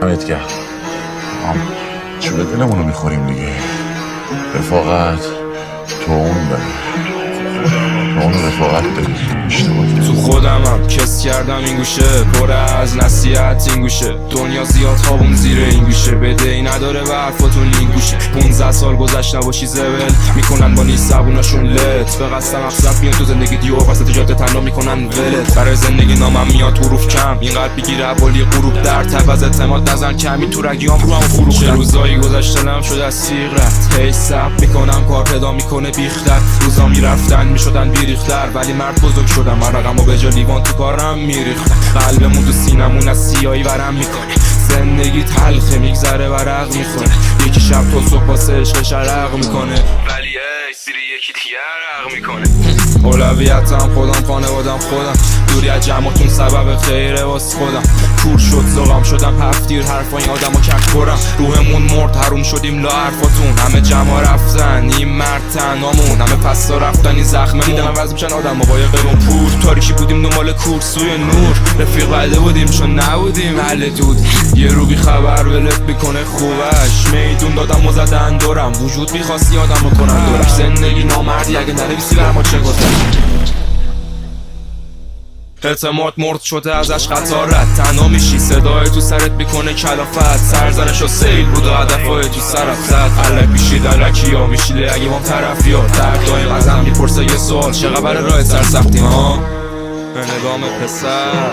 دمت گرم. چوله دلمونو میخوریم دیگه. رفاقت تو اون داری، تو اون رفاقت داری. تو خودمم کس کردم این گوشه، پر از نصیحت این گوشه. دنیا زیاد خوابون زیر این گوشه، بده ای نداره به حرفاتون این گوشه. 15 سال گذشت نباشی زبل میکنن با نیست زبوناشون لت. به قصد مقصد میان تو زندگی دیو وسط جاده تنها میکنن ولت. برای زندگی نامم میاد حروف کم، اینقدر بگیره عبالی غروب در تب. از اعتماد نزن کمی تو رگیام رو هم فروختن. چه روزایی گذشتنم شد از سیغ رفت، هی سب میکنم کار پیدا میکنه بیختر. روزا میرفتن میشدن بیریختر، ولی مرد بزرگ شدم. رقمو به جا لیوان تو کارم میریختم. قلبمون تو سینمون از سیایی ورم میکنه. زندگی تلخه میگذره و رق میخوره. یکی شب تا صبح واسه عشقش عرق میکنه، ولی ای سیری یکی دیگه عرق میکنه. اولویتم خودم، خانوادم خودم. دوری از جمعتون سبب خیره واس خودم. کور شد زغام شدم هفتیر حرفای آدمو کک خورم. روحمون مرد حروم شدیم لا حرفاتون. همه جمع رفتن این مرد تنهامون. همه پستا رفتن این زخممون. دیدم وزن میشن آدم با قیرون پور. تاریکی بودیم دنبال کور سوی نور. رفیق بلده بودیم چون نبودیم اهل دود. یه رو بی خبر ولت میکنه خوبش. میدون دادم و زدن دورم. وجود میخواستی آدمو کنن دورش. زندگی نامردی اگه ننویسی بر ما چه گذشت. اعتماد مرد شده ازش خطا رد. تنها میشی صدای تو سرت میکنه کلافت. سرزنش و سیل بود و هدفای تو سرت زد. علک میشید علکی ها میشیده اگه بام طرفی ها. درد دایم ازم میپرسه یه سوال، چه خبر راه سرسختی ها؟ به نگام پسر